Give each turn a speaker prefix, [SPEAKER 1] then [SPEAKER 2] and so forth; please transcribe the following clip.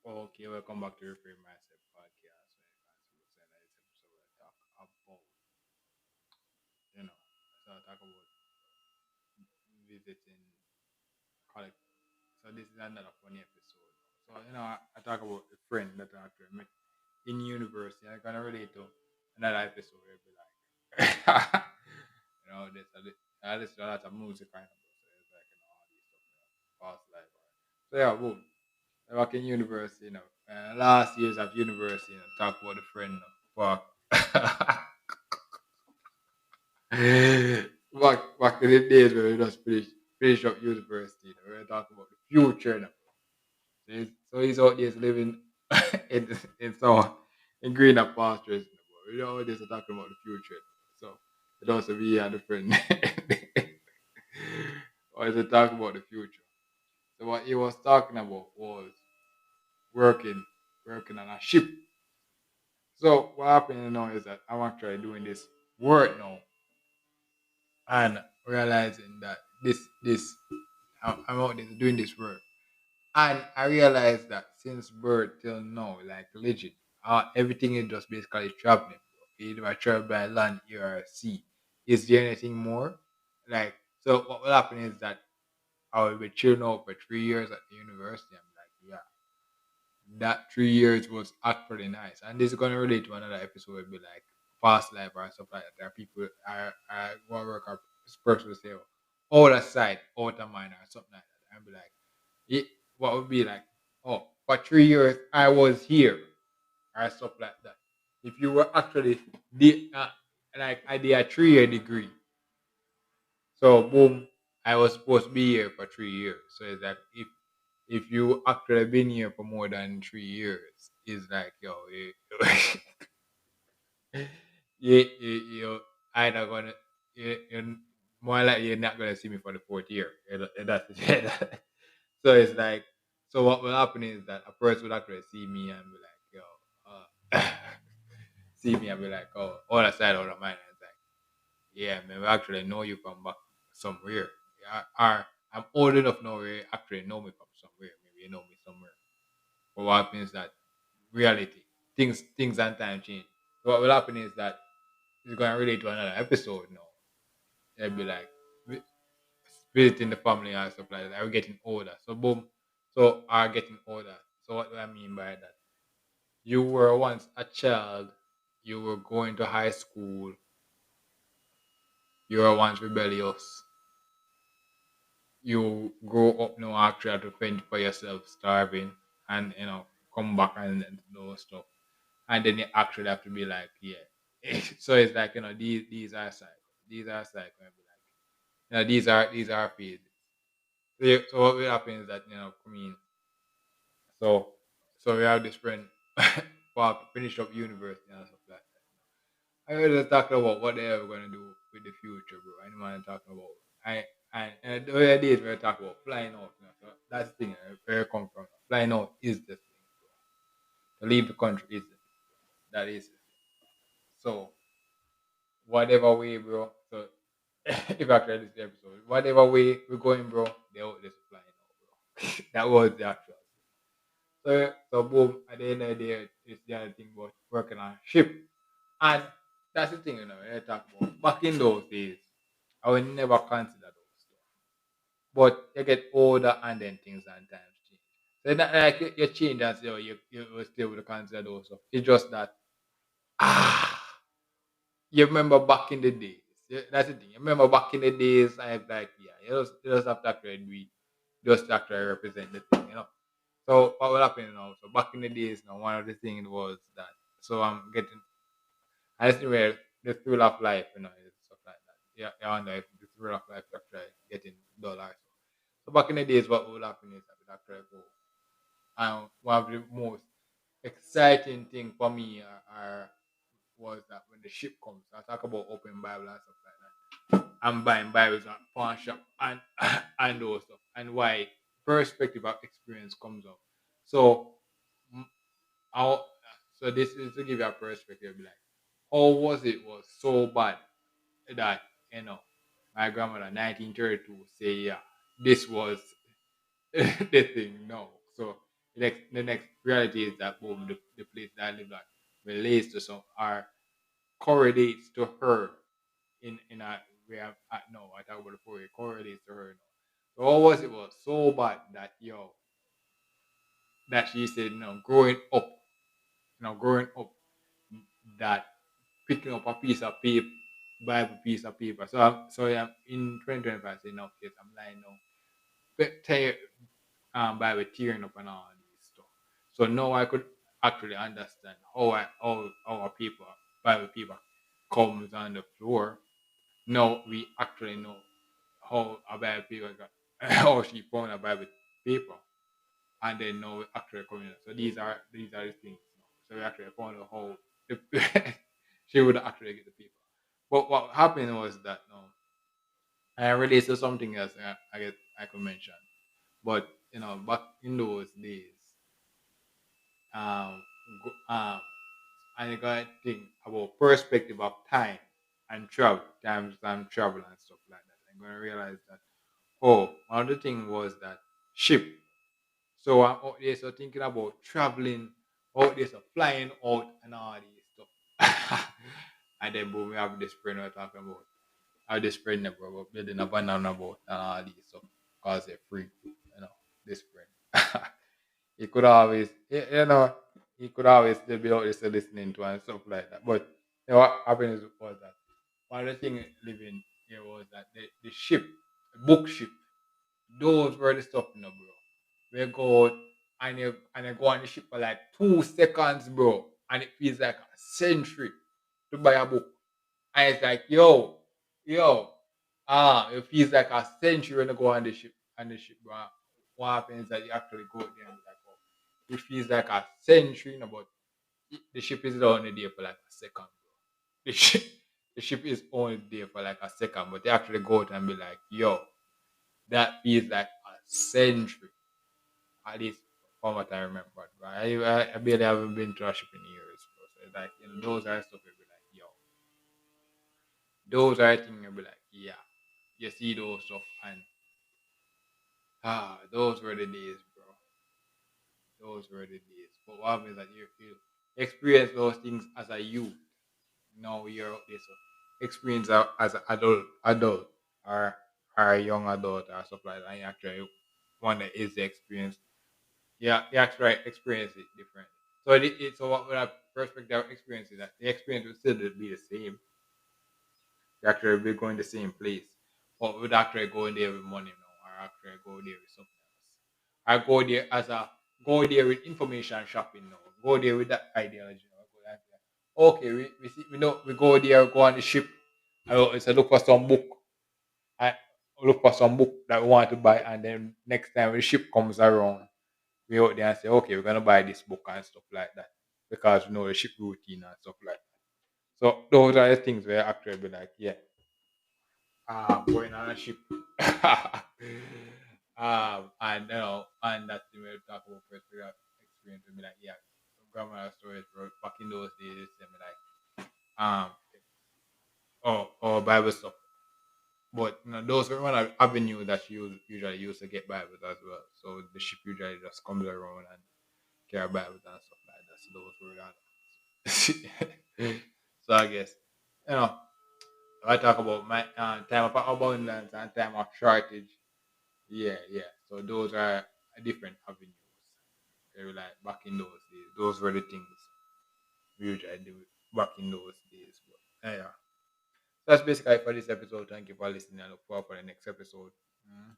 [SPEAKER 1] Okay, welcome back to Reframe Myself podcast. Where I talk about, you know, so I talk about visiting college. So this is another funny episode. So, I talk about a friend that I actually met in university. I can relate to another episode where be like, I listen to a lot of music kind of stuff. So it's like, all these stuff, past life. Right? So yeah, boom. I work in university, last years of university, talk about the friend, fuck. back in the days when we just finish up university, we're talking about the future now. So he's out there living in in greener pastures. We always talking about the future. So it also be a different always talk about the future. So what he was talking about was working working on a ship. So what happened now is that I'm actually doing this work now and realizing that I'm out there doing this work. And I realized that since birth till now, like legit, everything is just basically traveling. Either I travel by land, air, or sea. Is there anything more? Like, so what will happen is that I will be chilling out for 3 years at the university. I'm like, yeah, that 3 years was actually nice. And this is gonna relate to another episode where it'll be like past life or stuff like that. There are people I want to work out this person will say, oh, out of sight, out of mind or something like that. I'd be like, it, what would be like, oh, for 3 years I was here or stuff like that. If you were actually like I did a 3 year degree. So boom, I was supposed to be here for 3 years. So it's like if you actually been here for more than 3 years, it's like you either gonna you more like you're not gonna see me for the fourth year. That's so it's like so what will happen is that a person will actually see me and be like, see me and be like, oh, all aside, all of mine. And it's like, yeah, man, we actually know you from back somewhere. Yeah, or I'm old enough now where you actually know me from somewhere. Maybe you know me somewhere. But what happens is that reality, things and time change. So what will happen is that it's gonna relate to another episode now. It'll be like vi- visiting the family and stuff like that. We're getting older. So boom. So are getting older. So what do I mean by that? You were once a child, you were going to high school, you were once rebellious, you grow up now actually have to fend for yourself, starving, and come back and do those stuff. And then you actually have to be like, yeah. So it's like, these are cycles. These are cycles. These are phases. So what will happen is that, I mean, so so we have this friend who finished up university and stuff like that. I was just talking about what they are gonna do with the future, bro. Anyone talking about and the other days we were talking about flying out. So that's the thing where it come from. Flying out is the thing, bro. To leave the country is the thing. That is it. So whatever way, bro. So if I try this episode, whatever way we're going, bro, they out this flying out, bro. That was the actual. So boom, at the end of the day, it's the other thing about working on a ship. And that's the thing, when I talk about back in those days, I would never consider those stuff. But you get older and then things and times change. So it's not like you change and say, oh, you will still would consider those stuff. It's just that ah you remember back in the days. Yeah, that's the thing. You remember back in the days, I have like, yeah, you just have to actually do it, just to actually represent the thing. So what will happen now? So back in the days, one of the things was that. So I'm getting, I just where the thrill of life, and stuff like that. Yeah, I wonder if the thrill of life is actually getting duller. So back in the days, what will happen is that we actually go. And one of the most exciting thing for me was that when the ship comes, I talk about open Bible and stuff like that. I'm buying Bibles at pawn shop and and those stuff, and why perspective of experience comes up. So, mm, how, so this is to give you a perspective, like how was so bad that my grandmother 1932 say, yeah, this was the thing. No, so The next reality is that boom, the place that I live at relates to some or correlates to her in a way no, I talk about the poor, it correlates to her. No. So what was it was so bad that that she said, growing up that picking up a piece of paper, Bible piece of paper. So I'm in 2025 saying, okay, I'm lying now. Tear, Bible tearing up and all these stuff. So now I could actually understand how a paper, Bible paper comes on the floor. Now we actually know how a Bible paper got, how she found a Bible paper, and then now we actually coming. So these are the things. So we actually found out how the, she would actually get the paper. But what happened was that I related to something else. I guess I could mention. But back in those days, um, and you got to think about perspective of time and time travel and stuff like that. I'm gonna realize that one of the thing was that ship. So I'm out there so thinking about traveling out there, so flying out and all these stuff. And then boom, we have this friend we're talking about. I have this friend that bro building a banana boat and all these stuff because they're free, this friend. he could always he could always still be out there still listening to and stuff like that. But what happened was that one of the things living here was that the ship, the book ship, those were the stuff, bro. We go out and you go on the ship for like 2 seconds, bro, and it feels like a century to buy a book. And it's like, yo, it feels like a century when you go on the ship, bro. What happens is that you actually go there and be like, it feels like a century, but the ship is only there for like a second, bro. The ship, the ship is only there for like a second, but they actually go out and be like, yo, that feels like a century. At least from what I remember. But I barely haven't been to a ship in years, bro. So it's like, those are stuff you'll be like, yo, those are things you'll be like, yeah. You see those stuff and those were the days, bro. Those were the days. But what happens is that you experience those things as a youth. Now you're out there, so experience as an adult or a young adult or stuff like that. And you actually one that is the experience. Yeah, you actually experience it different. So so what would I perspective experience is that the experience would still be the same. You actually be going the same place. But would actually go in there with money now, or actually go there with something else. I go there with information shopping now. Go there with that ideology. Now. Go like, okay, we go there, go on the ship. I say look for some book. I look for some book that we want to buy, and then next time when the ship comes around, we out there and say, okay, we're gonna buy this book and stuff like that because we know the ship routine and stuff like that. So those are the things where I actually be like, yeah, going on a ship. And that's the way to talk about first experience with me like, yeah, grandma stories bro, back in those days, they be like, or Bible stuff. But those were one of avenue that you usually use to get Bibles as well. So the ship usually just comes around and carry Bibles and stuff like that. So those were that. So I guess you know I talk about my time of abundance and time of shortage. Yeah, yeah. So those are different avenues. They were like back in those days. Those were the things we usually do back in those days. But yeah. So that's basically it for this episode. Thank you for listening. I look forward for the next episode. Mhm.